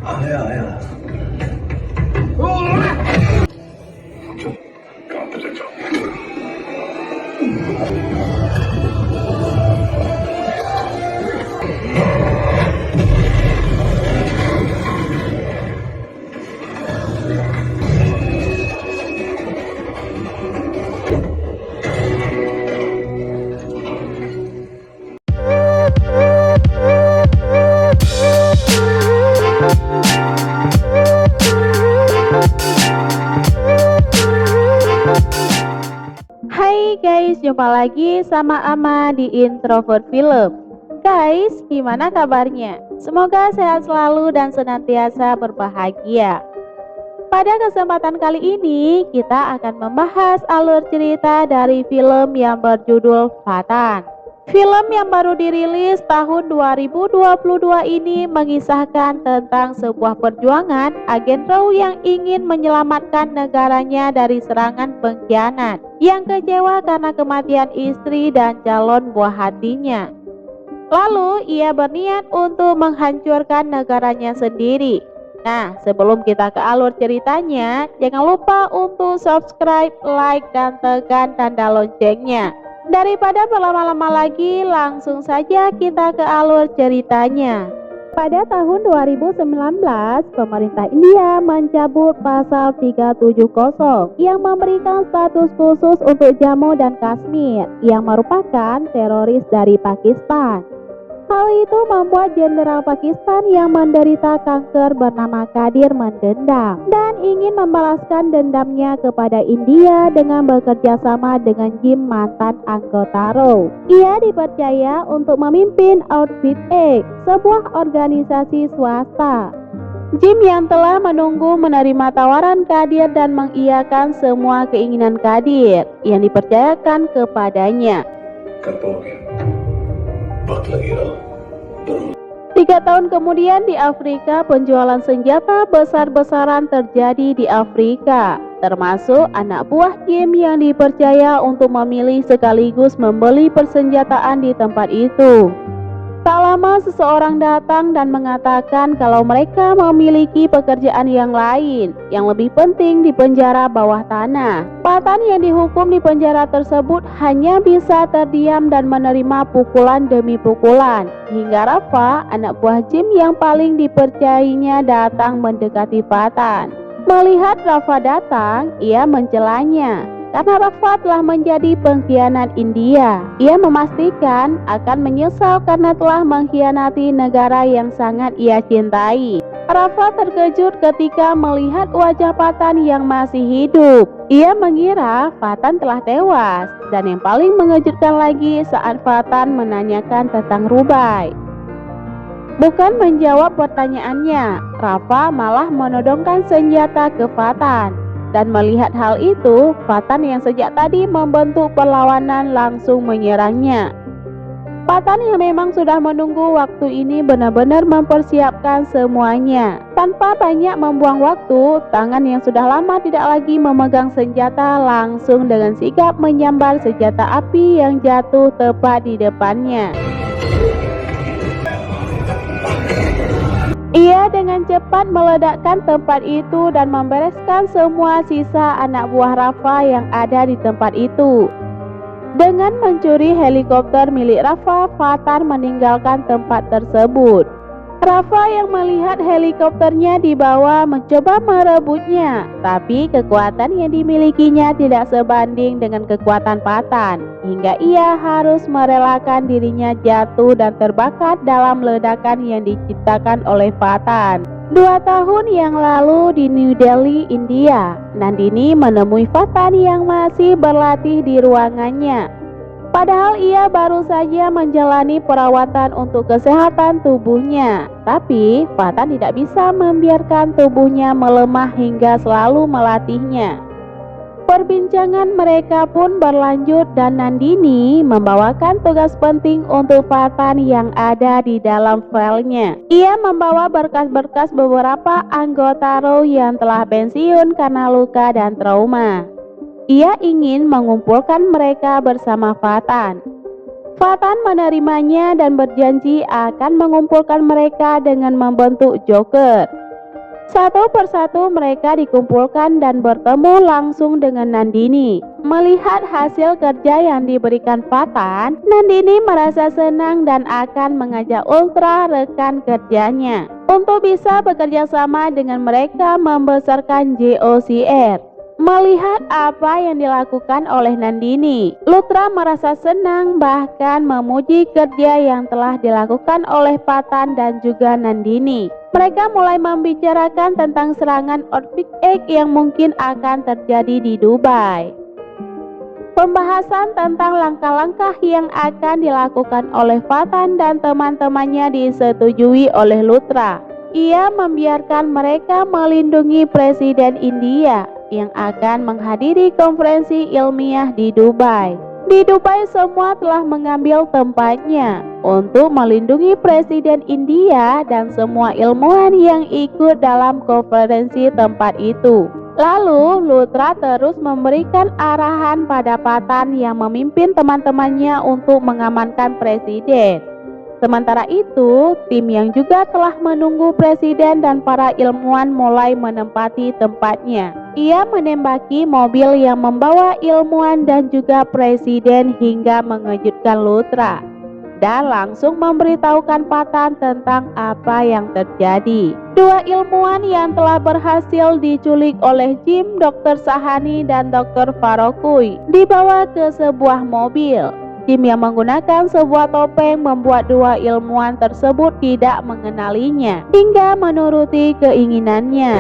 आया आया चुप कहाँ पे ले जाओ Hai guys, jumpa lagi sama Ama di Introvert Film. Guys, gimana kabarnya? Semoga sehat selalu dan senantiasa berbahagia. Pada kesempatan kali ini, kita akan membahas alur cerita dari film yang berjudul Fatan. Film yang baru dirilis tahun 2022 ini mengisahkan tentang sebuah perjuangan agen Raw yang ingin menyelamatkan negaranya dari serangan pengkhianat yang kecewa karena kematian istri dan calon buah hatinya. Lalu ia berniat untuk menghancurkan negaranya sendiri. Nah, sebelum kita ke alur ceritanya, jangan lupa untuk subscribe, like, dan tekan tanda loncengnya. Daripada berlama-lama lagi, langsung saja kita ke alur ceritanya. Pada tahun 2019, pemerintah India mencabut pasal 370 yang memberikan status khusus untuk Jammu dan Kashmir yang merupakan teroris dari Pakistan. Hal itu membuat jenderal Pakistan yang menderita kanker bernama Kadir mendendam dan ingin membalaskan dendamnya kepada India dengan bekerja sama dengan Jim, mantan anggota Raw. Ia dipercaya untuk memimpin Outfit X, sebuah organisasi swasta. Jim yang telah menunggu menerima tawaran Kadir dan mengiyakan semua keinginan Kadir yang dipercayakan kepadanya. 3 tahun kemudian di Afrika, penjualan senjata besar-besaran terjadi di Afrika, termasuk anak buah Jim yang dipercaya untuk memilih sekaligus membeli persenjataan di tempat itu. Tak lama seseorang datang dan mengatakan kalau mereka memiliki pekerjaan yang lain yang lebih penting di penjara bawah tanah. Fatan yang dihukum di penjara tersebut hanya bisa terdiam dan menerima pukulan demi pukulan hingga Rafa, anak buah Jim yang paling dipercayainya, datang mendekati Fatan. Melihat Rafa datang, ia mencelanya karena Rafa telah menjadi pengkhianat India. Ia memastikan akan menyesal karena telah mengkhianati negara yang sangat ia cintai. Rafa terkejut ketika melihat wajah Fatan yang masih hidup. Ia mengira Fatan telah tewas, dan yang paling mengejutkan lagi saat Fatan menanyakan tentang Rubai. Bukan menjawab pertanyaannya, Rafa malah menodongkan senjata ke Fatan. Dan melihat hal itu, Fatan yang sejak tadi membentuk perlawanan langsung menyerangnya. Fatan yang memang sudah menunggu waktu ini benar-benar mempersiapkan semuanya. Tanpa banyak membuang waktu, tangan yang sudah lama tidak lagi memegang senjata langsung dengan sigap menyambar senjata api yang jatuh tepat di depannya. Ia dengan cepat meledakkan tempat itu dan membereskan semua sisa anak buah Rafa yang ada di tempat itu. Dengan mencuri helikopter milik Rafa, Fatan meninggalkan tempat tersebut. Rafa yang melihat helikopternya dibawa mencoba merebutnya, tapi kekuatan yang dimilikinya tidak sebanding dengan kekuatan Fatan, hingga ia harus merelakan dirinya jatuh dan terbakar dalam ledakan yang diciptakan oleh Fatan. 2 tahun yang lalu di New Delhi, India, Nandini menemui Fatan yang masih berlatih di ruangannya. Padahal ia baru saja menjalani perawatan untuk kesehatan tubuhnya, tapi Fatan tidak bisa membiarkan tubuhnya melemah hingga selalu melatihnya. Perbincangan mereka pun berlanjut dan Nandini membawakan tugas penting untuk Fatan yang ada di dalam filenya. Ia membawa berkas-berkas beberapa anggota Raw yang telah pensiun karena luka dan trauma. Ia ingin mengumpulkan mereka bersama Fatan. Fatan menerimanya dan berjanji akan mengumpulkan mereka dengan membentuk Joker. Satu persatu mereka dikumpulkan dan bertemu langsung dengan Nandini. Melihat hasil kerja yang diberikan Fatan, Nandini merasa senang dan akan mengajak Ultra rekan kerjanya untuk bisa bekerja sama dengan mereka membesarkan JOCR. Melihat apa yang dilakukan oleh Nandini, Lutra merasa senang bahkan memuji kerja yang telah dilakukan oleh Fatan dan juga Nandini. Mereka mulai membicarakan tentang serangan Earthquake Egg yang mungkin akan terjadi di Dubai. Pembahasan tentang langkah-langkah yang akan dilakukan oleh Fatan dan teman-temannya disetujui oleh Lutra. Ia membiarkan mereka melindungi Presiden India yang akan menghadiri konferensi ilmiah di Dubai. Di Dubai semua telah mengambil tempatnya untuk melindungi Presiden India dan semua ilmuwan yang ikut dalam konferensi tempat itu. Lalu Lutra terus memberikan arahan pada Fatan yang memimpin teman-temannya untuk mengamankan Presiden. Sementara itu, tim yang juga telah menunggu Presiden dan para ilmuwan mulai menempati tempatnya. Ia menembaki mobil yang membawa ilmuwan dan juga Presiden hingga mengejutkan Lutra dan langsung memberitahukan Fatan tentang apa yang terjadi. Dua ilmuwan yang telah berhasil diculik oleh Jim, Dr. Sahani dan Dr. Farokui dibawa ke sebuah mobil. Jim yang menggunakan sebuah topeng membuat dua ilmuwan tersebut tidak mengenalinya hingga menuruti keinginannya.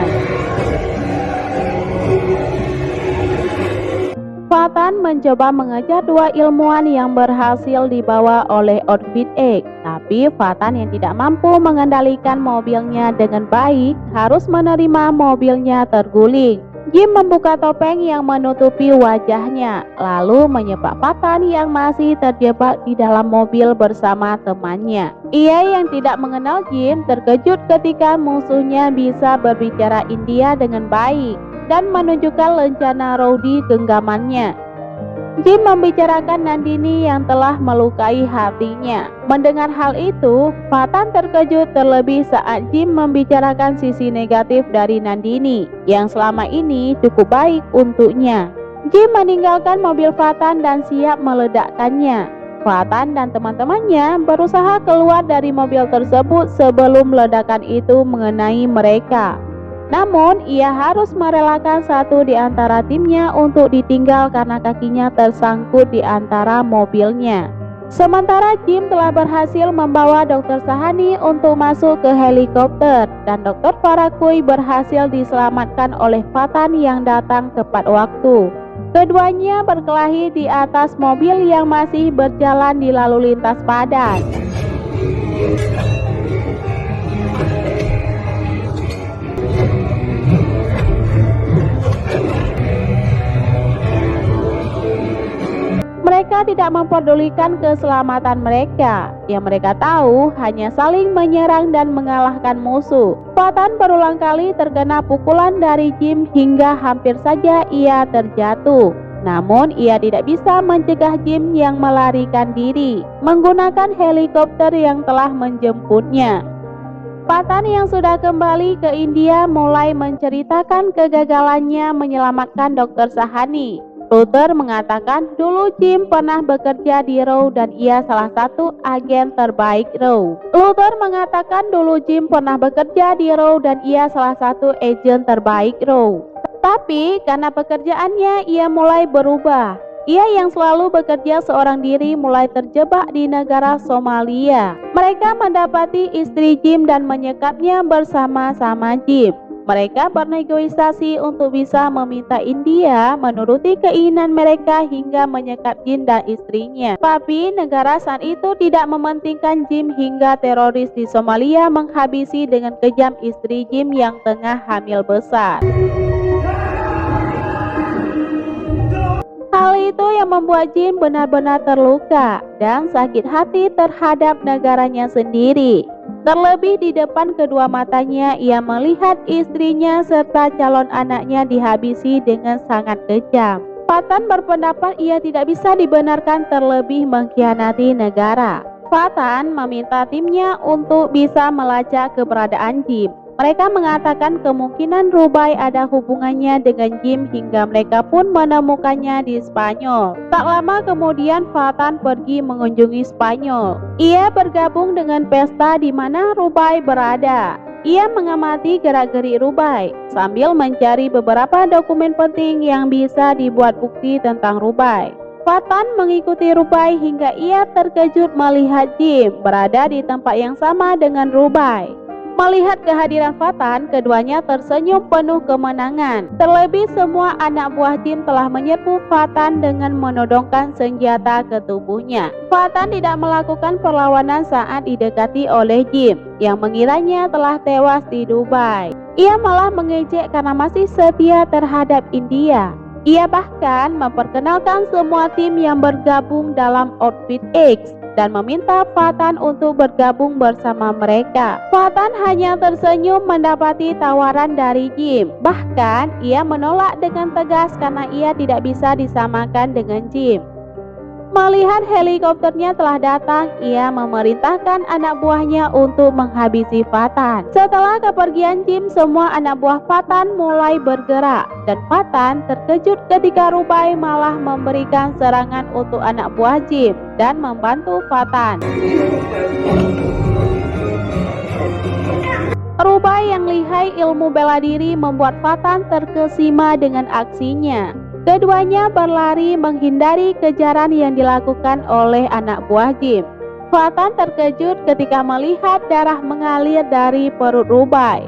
Fatan mencoba mengejar dua ilmuwan yang berhasil dibawa oleh Earthquake Egg, tapi Fatan yang tidak mampu mengendalikan mobilnya dengan baik harus menerima mobilnya terguling. Jim membuka topeng yang menutupi wajahnya, lalu menyepak Fatan yang masih terjebak di dalam mobil bersama temannya. Ia yang tidak mengenal Jim terkejut ketika musuhnya bisa berbicara India dengan baik dan menunjukkan lencana Rowdy genggamannya. Jim membicarakan Nandini yang telah melukai hatinya. Mendengar hal itu, Fatan terkejut terlebih saat Jim membicarakan sisi negatif dari Nandini yang selama ini cukup baik untuknya. Jim meninggalkan mobil Fatan dan siap meledakkannya. Fatan dan teman-temannya berusaha keluar dari mobil tersebut sebelum ledakan itu mengenai mereka. Namun, ia harus merelakan satu di antara timnya untuk ditinggal karena kakinya tersangkut di antara mobilnya. Sementara Jim telah berhasil membawa Dr. Sahani untuk masuk ke helikopter dan Dr. Farokui berhasil diselamatkan oleh Fatan yang datang tepat waktu. Keduanya berkelahi di atas mobil yang masih berjalan di lalu lintas padat. Mereka tidak memperdulikan keselamatan mereka. Yang mereka tahu hanya saling menyerang dan mengalahkan musuh. Fatan berulang kali terkena pukulan dari Jim hingga hampir saja ia terjatuh. Namun ia tidak bisa mencegah Jim yang melarikan diri menggunakan helikopter yang telah menjemputnya. Fatan yang sudah kembali ke India mulai menceritakan kegagalannya menyelamatkan Dr. Sahani. Luther mengatakan dulu Jim pernah bekerja di Raw dan ia salah satu agen terbaik Raw. Luther mengatakan dulu Jim pernah bekerja di Raw dan ia salah satu agen terbaik Raw. Tapi karena pekerjaannya ia mulai berubah. Ia yang selalu bekerja seorang diri mulai terjebak di negara Somalia. Mereka mendapati istri Jim dan menyekapnya bersama-sama Jim. Mereka bernegosiasi untuk bisa meminta India menuruti keinginan mereka hingga menyekap Jim dan istrinya. Tapi negara saat itu tidak mementingkan Jim hingga teroris di Somalia menghabisi dengan kejam istri Jim yang tengah hamil besar. Hal itu yang membuat Jim benar-benar terluka dan sakit hati terhadap negaranya sendiri. Terlebih di depan kedua matanya ia melihat istrinya serta calon anaknya dihabisi dengan sangat kejam. Fatan berpendapat ia tidak bisa dibenarkan terlebih mengkhianati negara. Fatan meminta timnya untuk bisa melacak keberadaan Jim. Mereka mengatakan kemungkinan Rubai ada hubungannya dengan Jim hingga mereka pun menemukannya di Spanyol. Tak lama kemudian Fatan pergi mengunjungi Spanyol. Ia bergabung dengan pesta di mana Rubai berada. Ia mengamati gerak-gerik Rubai sambil mencari beberapa dokumen penting yang bisa dibuat bukti tentang Rubai. Fatan mengikuti Rubai hingga ia terkejut melihat Jim berada di tempat yang sama dengan Rubai. Melihat kehadiran Fatan, keduanya tersenyum penuh kemenangan. Terlebih semua anak buah Jim telah menyerbu Fatan dengan menodongkan senjata ke tubuhnya. Fatan tidak melakukan perlawanan saat didekati oleh Jim yang mengiranya telah tewas di Dubai. Ia malah mengejek karena masih setia terhadap India. Ia bahkan memperkenalkan semua tim yang bergabung dalam Outfit X dan meminta Fatan untuk bergabung bersama mereka. Fatan hanya tersenyum mendapati tawaran dari Jim. Bahkan ia menolak dengan tegas karena ia tidak bisa disamakan dengan Jim. Melihat helikopternya telah datang, ia memerintahkan anak buahnya untuk menghabisi Fatan. Setelah kepergian Jim, semua anak buah Fatan mulai bergerak dan Fatan terkejut ketika Rubai malah memberikan serangan untuk anak buah Jim dan membantu Fatan. Rubai yang lihai ilmu bela diri membuat Fatan terkesima dengan aksinya. Keduanya berlari menghindari kejaran yang dilakukan oleh anak buah Jim. Fatan terkejut ketika melihat darah mengalir dari perut Rubai.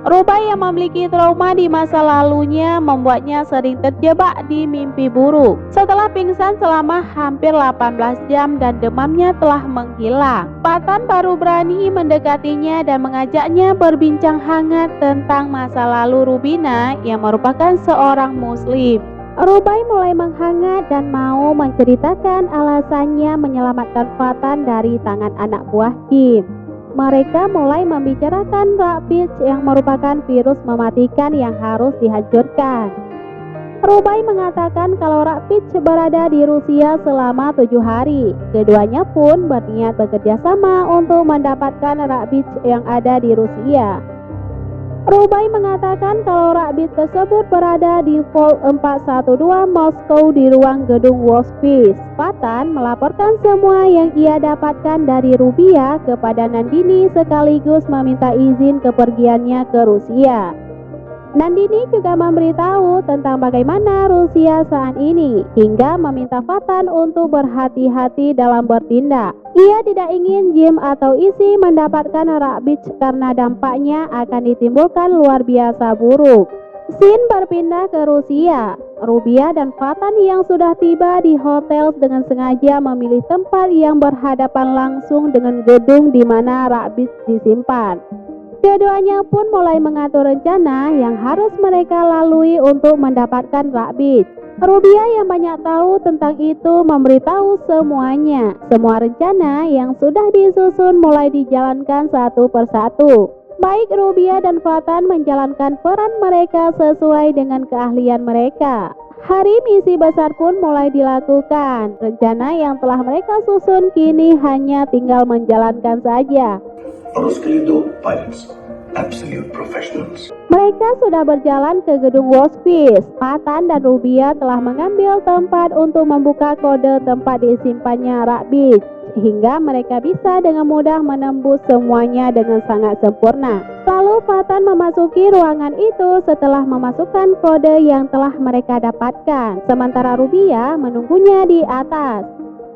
Rubai yang memiliki trauma di masa lalunya membuatnya sering terjebak di mimpi buruk. Setelah pingsan selama hampir 18 jam dan demamnya telah menghilang, Fatan baru berani mendekatinya dan mengajaknya berbincang hangat tentang masa lalu Rubina yang merupakan seorang muslim. Rubai mulai menghangat dan mau menceritakan alasannya menyelamatkan Fatan dari tangan anak buah Jim. Mereka mulai membicarakan rabies yang merupakan virus mematikan yang harus dihancurkan. Rubai mengatakan kalau rabies berada di Rusia selama 7 hari. Keduanya pun berniat bekerja sama untuk mendapatkan rabies yang ada di Rusia. Rubai mengatakan kalau rabies tersebut berada di Vault 412 Moskow di ruang gedung Wospice. Fatan melaporkan semua yang ia dapatkan dari Rubia kepada Nandini sekaligus meminta izin kepergiannya ke Rusia. Nandini juga memberitahu tentang bagaimana Rusia saat ini hingga meminta Fatan untuk berhati-hati dalam bertindak. Ia tidak ingin Jim atau Isi mendapatkan rabies karena dampaknya akan ditimbulkan luar biasa buruk. Scene berpindah ke Rusia. Rubia dan Fatan yang sudah tiba di hotel dengan sengaja memilih tempat yang berhadapan langsung dengan gedung di mana rabies disimpan. Keduanya pun mulai mengatur rencana yang harus mereka lalui untuk mendapatkan rabies. Rubia yang banyak tahu tentang itu memberitahu semuanya. Semua rencana yang sudah disusun mulai dijalankan satu persatu. Baik Rubia dan Fatan menjalankan peran mereka sesuai dengan keahlian mereka. Hari misi besar pun mulai dilakukan. Rencana yang telah mereka susun kini hanya tinggal menjalankan saja. और उसके लिए 2 pilots, absolute professionals. Mereka sudah berjalan ke gedung Wospice. Fatan dan Rubia telah mengambil tempat untuk membuka kode tempat disimpannya rabies, hingga mereka bisa dengan mudah menembus semuanya dengan sangat sempurna. Lalu Fatan memasuki ruangan itu setelah memasukkan kode yang telah mereka dapatkan, sementara Rubia menunggunya di atas.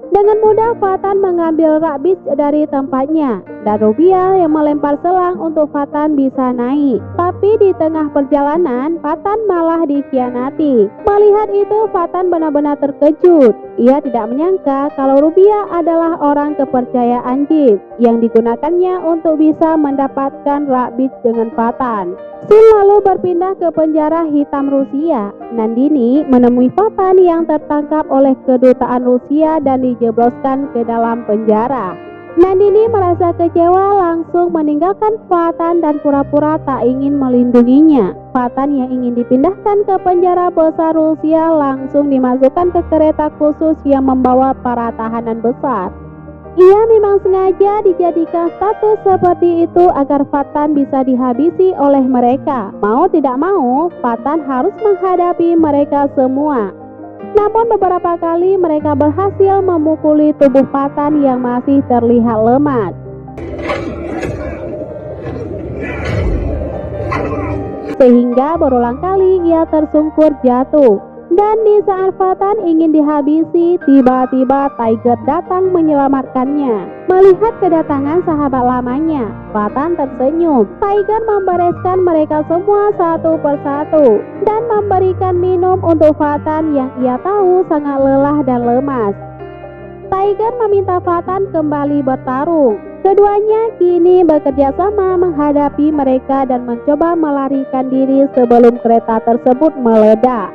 Dengan mudah Fatan mengambil rabies dari tempatnya dan Rubia yang melempar selang untuk Fatan bisa naik. Tapi di tengah perjalanan Fatan malah dikhianati. Melihat itu Fatan benar-benar terkejut. Ia tidak menyangka kalau Rubia adalah orang kepercayaan Jim yang digunakannya untuk bisa mendapatkan rabies dengan Fatan. Scene lalu berpindah ke penjara hitam Rusia. Nandini menemui Fatan yang tertangkap oleh kedutaan Rusia dan dijebloskan ke dalam penjara. Nandini merasa kecewa langsung meninggalkan Fatan dan pura-pura tak ingin melindunginya. Fatan yang ingin dipindahkan ke penjara besar Rusia langsung dimasukkan ke kereta khusus yang membawa para tahanan besar. Ia memang sengaja dijadikan status seperti itu agar Fatan bisa dihabisi oleh mereka. Mau tidak mau, Fatan harus menghadapi mereka semua. Namun beberapa kali mereka berhasil memukuli tubuh Fatan yang masih terlihat lemas. Sehingga berulang kali ia tersungkur jatuh. Dan di saat Fatan ingin dihabisi, tiba-tiba Tiger datang menyelamatkannya. Melihat kedatangan sahabat lamanya, Fatan tersenyum. Tiger membereskan mereka semua satu persatu dan memberikan minum untuk Fatan yang ia tahu sangat lelah dan lemas. Tiger meminta Fatan kembali bertarung. Keduanya kini bekerja sama menghadapi mereka dan mencoba melarikan diri sebelum kereta tersebut meledak.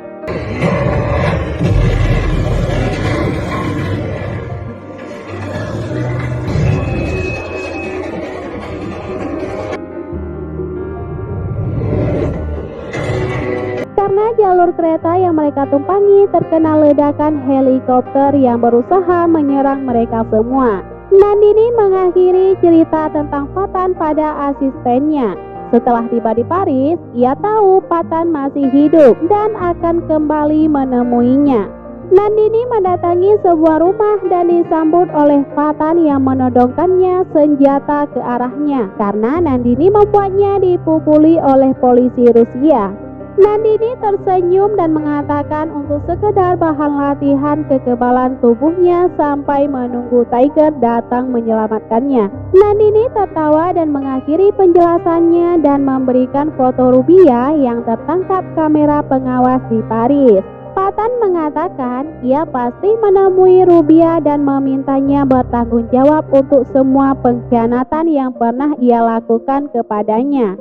Karena jalur kereta yang mereka tumpangi terkena ledakan helikopter yang berusaha menyerang mereka semua. Nandini mengakhiri cerita tentang Fatan pada asistennya. Setelah tiba di Paris, ia tahu Fatan masih hidup dan akan kembali menemuinya. Nandini mendatangi sebuah rumah dan disambut oleh Fatan yang menodongkannya senjata ke arahnya karena Nandini membuatnya dipukuli oleh polisi Rusia. Nandini tersenyum dan mengatakan untuk sekedar bahan latihan kekebalan tubuhnya sampai menunggu Tiger datang menyelamatkannya. Nandini tertawa dan mengakhiri penjelasannya dan memberikan foto Rubia yang tertangkap kamera pengawas di Paris. Fatan mengatakan ia pasti menemui Rubia dan memintanya bertanggung jawab untuk semua pengkhianatan yang pernah ia lakukan kepadanya.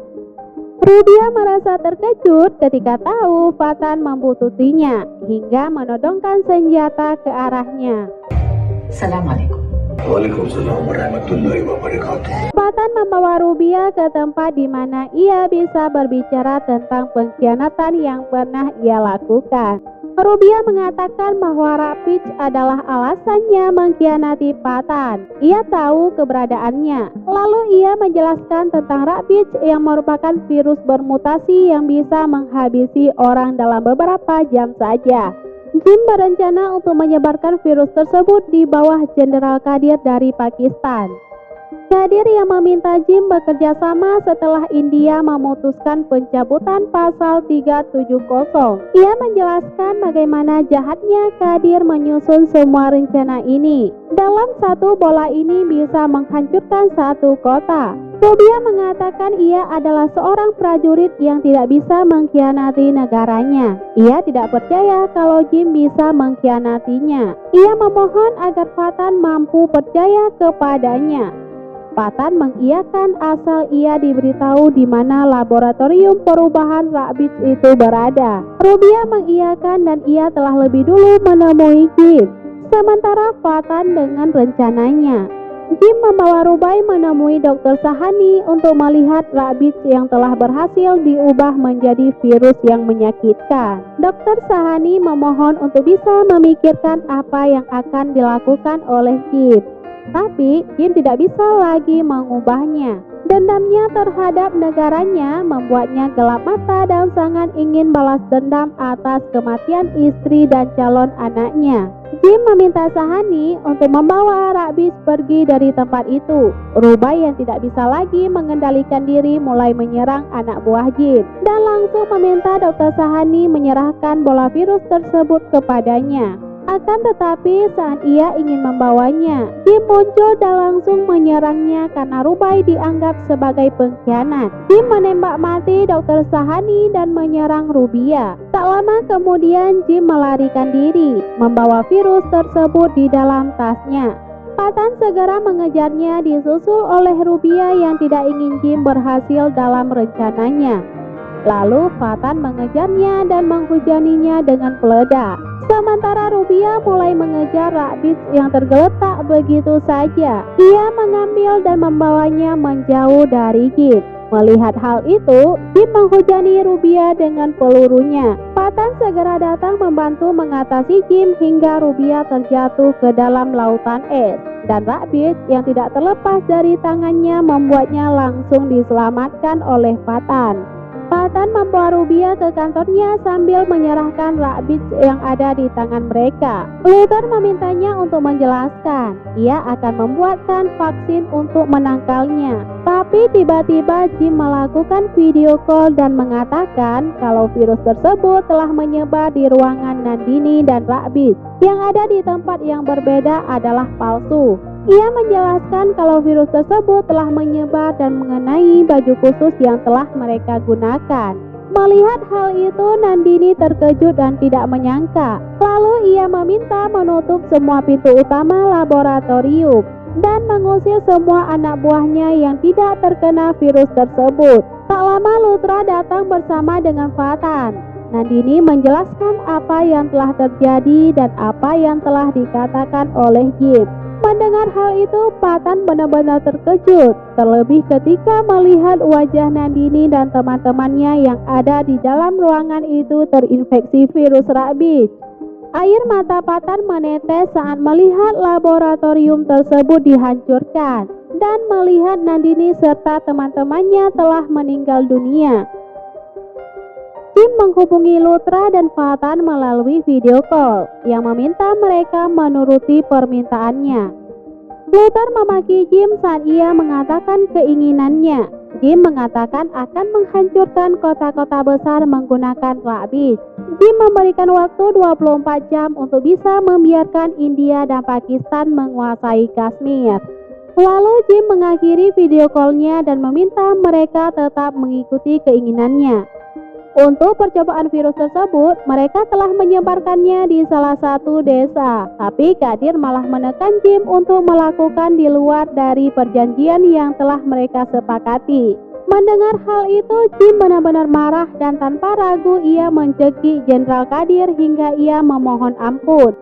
Rubia merasa terkejut ketika tahu Fatan membututinya hingga menodongkan senjata ke arahnya. Assalamualaikum. Waalaikumsalam warahmatullahi wabarakatuh. Fatan membawa Rubia ke tempat di mana ia bisa berbicara tentang pengkhianatan yang pernah ia lakukan. Rubia mengatakan bahwa Rapic adalah alasannya mengkhianati Fatan. Ia tahu keberadaannya. Lalu ia menjelaskan tentang Rapic yang merupakan virus bermutasi yang bisa menghabisi orang dalam beberapa jam saja. Jim berencana untuk menyebarkan virus tersebut di bawah Jenderal Qadir dari Pakistan. Qadir yang meminta Jim bekerja sama setelah India memutuskan pencabutan pasal 370. Ia menjelaskan bagaimana jahatnya Qadir menyusun semua rencana ini. Dalam satu bola ini bisa menghancurkan satu kota. Rubia mengatakan ia adalah seorang prajurit yang tidak bisa mengkhianati negaranya. Ia tidak percaya kalau Jim bisa mengkhianatinya. Ia memohon agar Fatan mampu percaya kepadanya. Fatan mengiyakan asal ia diberitahu di mana laboratorium perubahan Rapic itu berada. Rubia mengiyakan dan ia telah lebih dulu menemui Jim. Sementara Fatan dengan rencananya. Jim membawa Rubai menemui Dr. Sahani untuk melihat Rapic yang telah berhasil diubah menjadi virus yang menyakitkan. Dr. Sahani memohon untuk bisa memikirkan apa yang akan dilakukan oleh Jim. Tapi Jim tidak bisa lagi mengubahnya. Dendamnya terhadap negaranya membuatnya gelap mata dan sangat ingin balas dendam atas kematian istri dan calon anaknya. Jim meminta Sahani untuk membawa Rapic pergi dari tempat itu. Rubai yang tidak bisa lagi mengendalikan diri mulai menyerang anak buah Jim dan langsung meminta Dr. Sahani menyerahkan bola virus tersebut kepadanya. Akan tetapi saat ia ingin membawanya, Jim muncul dan langsung menyerangnya karena Rubai dianggap sebagai pengkhianat. Jim menembak mati Dr. Sahani dan menyerang Rubia. Tak lama kemudian Jim melarikan diri, membawa virus tersebut di dalam tasnya. Fatan segera mengejarnya disusul oleh Rubia yang tidak ingin Jim berhasil dalam rencananya. Lalu Fatan mengejarnya dan menghujaninya dengan peledak. Sementara Rubia mulai mengejar Rapic yang tergeletak begitu saja. Ia mengambil dan membawanya menjauh dari Jim. Melihat hal itu, Jim menghujani Rubia dengan pelurunya. Patan segera datang membantu mengatasi Jim hingga Rubia terjatuh ke dalam lautan es. Dan Rabbit yang tidak terlepas dari tangannya membuatnya langsung diselamatkan oleh Patan. Patan membawa Rubia ke kantornya sambil menyerahkan Rabbit yang ada di tangan mereka. Luther memintanya untuk menjelaskan. Ia akan membuatkan vaksin untuk menangkalnya. Tapi tiba-tiba Jim melakukan video call dan mengatakan kalau virus tersebut telah menyebar di ruangan Nandini dan Rabbit. Yang ada di tempat yang berbeda adalah palsu. Ia menjelaskan kalau virus tersebut telah menyebar dan mengenai baju khusus yang telah mereka gunakan. Melihat hal itu, Nandini terkejut dan tidak menyangka. Lalu ia meminta menutup semua pintu utama laboratorium dan mengusir semua anak buahnya yang tidak terkena virus tersebut. Tak lama Lutra datang bersama dengan Patan. Nandini menjelaskan apa yang telah terjadi dan apa yang telah dikatakan oleh Jim. Mendengar hal itu, Patan benar-benar terkejut, terlebih ketika melihat wajah Nandini dan teman-temannya yang ada di dalam ruangan itu terinfeksi virus rabies. Air mata Patan menetes saat melihat laboratorium tersebut dihancurkan dan melihat Nandini serta teman-temannya telah meninggal dunia. Jim menghubungi Lutra dan Patan melalui video call yang meminta mereka menuruti permintaannya. Luthor memaki Jim saat ia mengatakan keinginannya. Jim mengatakan akan menghancurkan kota-kota besar menggunakan rabies. Jim memberikan waktu 24 jam untuk bisa membiarkan India dan Pakistan menguasai Kashmir. Lalu Jim mengakhiri video call-nya dan meminta mereka tetap mengikuti keinginannya. Untuk percobaan virus tersebut, mereka telah menyebarkannya di salah satu desa. Tapi Kadir malah menekan Jim untuk melakukan di luar dari perjanjian yang telah mereka sepakati. Mendengar hal itu, Jim benar-benar marah dan tanpa ragu ia mencekik Jenderal Kadir hingga ia memohon ampun.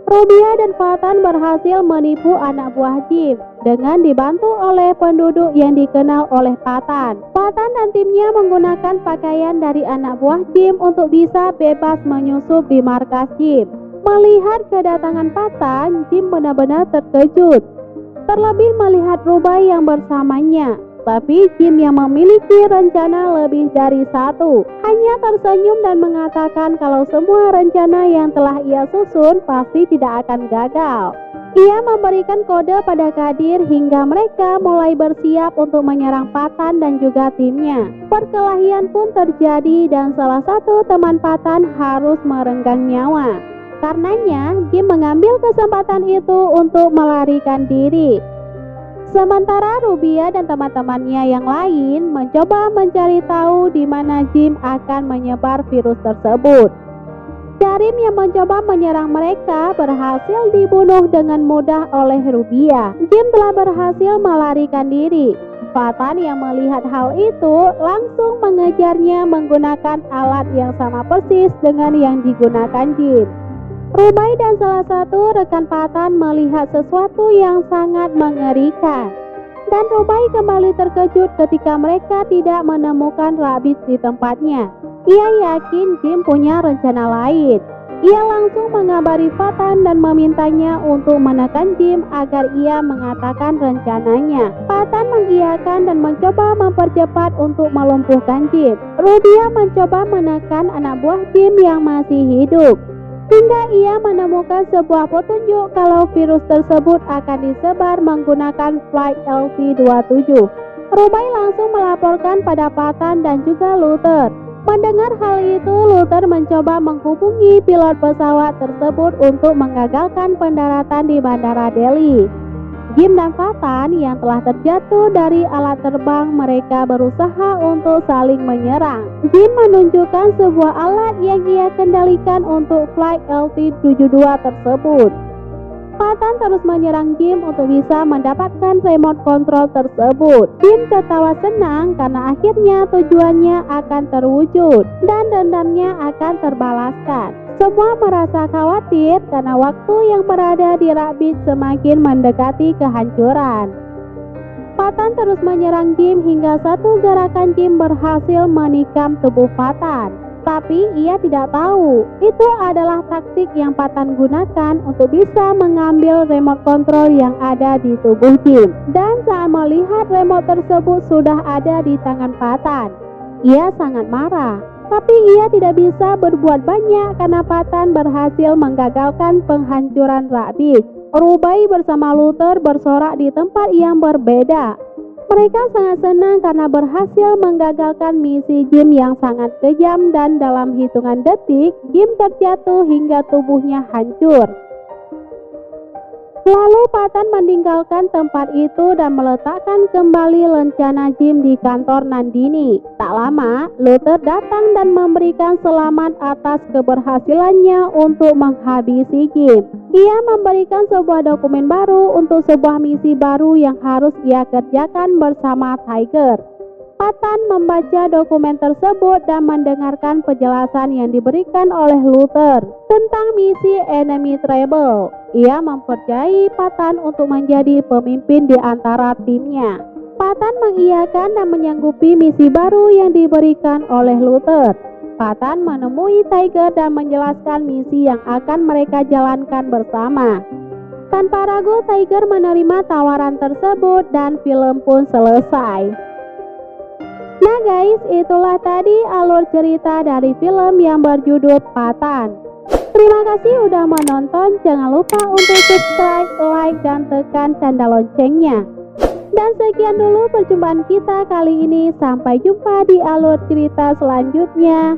Rubia dan Patan berhasil menipu anak buah Jim dengan dibantu oleh penduduk yang dikenal oleh Patan. Patan dan timnya menggunakan pakaian dari anak buah Jim untuk bisa bebas menyusup di markas Jim. Melihat kedatangan Patan, Jim benar-benar terkejut. Terlebih melihat Rubai yang bersamanya. Tapi Jim yang memiliki rencana lebih dari satu hanya tersenyum dan mengatakan kalau semua rencana yang telah ia susun pasti tidak akan gagal. Ia memberikan kode pada Kadir hingga mereka mulai bersiap untuk menyerang Patan dan juga timnya. Perkelahian pun terjadi dan salah satu teman Patan harus merenggang nyawa. Karenanya Jim mengambil kesempatan itu untuk melarikan diri. Sementara Rubia dan teman-temannya yang lain mencoba mencari tahu di mana Jim akan menyebar virus tersebut. Karim yang mencoba menyerang mereka berhasil dibunuh dengan mudah oleh Rubia. Jim telah berhasil melarikan diri. Patan yang melihat hal itu langsung mengejarnya menggunakan alat yang sama persis dengan yang digunakan Jim. Rubai dan salah satu rekan Patan melihat sesuatu yang sangat mengerikan. Dan Rubai kembali terkejut ketika mereka tidak menemukan rabies di tempatnya. Ia yakin Jim punya rencana lain. Ia langsung mengabari Patan dan memintanya untuk menekan Jim agar ia mengatakan rencananya. Patan mengiyakan dan mencoba mempercepat untuk melumpuhkan Jim. Rubia mencoba menekan anak buah Jim yang masih hidup. Hingga ia menemukan sebuah petunjuk kalau virus tersebut akan disebar menggunakan flight LT-27. Rubai langsung melaporkan pada Patan dan juga Luthor. Mendengar hal itu, Luthor mencoba menghubungi pilot pesawat tersebut untuk mengagalkan pendaratan di Bandara Delhi. Jim dan Patan yang telah terjatuh dari alat terbang mereka berusaha untuk saling menyerang. Jim menunjukkan sebuah alat yang ia kendalikan untuk flight LT-72 tersebut. Patan terus menyerang Jim untuk bisa mendapatkan remote control tersebut. Jim tertawa senang karena akhirnya tujuannya akan terwujud dan dendamnya akan terbalaskan. Semua merasa khawatir karena waktu yang berada di Rabbit semakin mendekati kehancuran. Patan terus menyerang Jim hingga satu gerakan Jim berhasil menikam tubuh Patan. Tapi ia tidak tahu itu adalah taktik yang Patan gunakan untuk bisa mengambil remote control yang ada di tubuh Jim. Dan saat melihat remote tersebut sudah ada di tangan Patan, ia sangat marah. Tapi ia tidak bisa berbuat banyak karena Patan berhasil menggagalkan penghancuran Rabbids. Rubai bersama Luther bersorak di tempat yang berbeda. Mereka sangat senang karena berhasil menggagalkan misi Jim yang sangat kejam, dan dalam hitungan detik Jim terjatuh hingga tubuhnya hancur. Lalu Patan meninggalkan tempat itu dan meletakkan kembali lencana Jim di kantor Nandini. Tak lama, Luther datang dan memberikan selamat atas keberhasilannya untuk menghabisi Jim. Ia memberikan sebuah dokumen baru untuk sebuah misi baru yang harus ia kerjakan bersama Tiger. Patan membaca dokumen tersebut dan mendengarkan penjelasan yang diberikan oleh Luther tentang misi Enemy Trouble. Ia mempercayai Patan untuk menjadi pemimpin di antara timnya. Patan mengiyakan dan menyanggupi misi baru yang diberikan oleh Luther. Patan menemui Tiger dan menjelaskan misi yang akan mereka jalankan bersama. Tanpa ragu, Tiger menerima tawaran tersebut dan film pun selesai. Nah guys, itulah tadi alur cerita dari film yang berjudul Patan. Terima kasih udah menonton. Jangan lupa untuk subscribe, like, dan tekan tanda loncengnya. Dan sekian dulu perjumpaan kita kali ini. Sampai jumpa di alur cerita selanjutnya.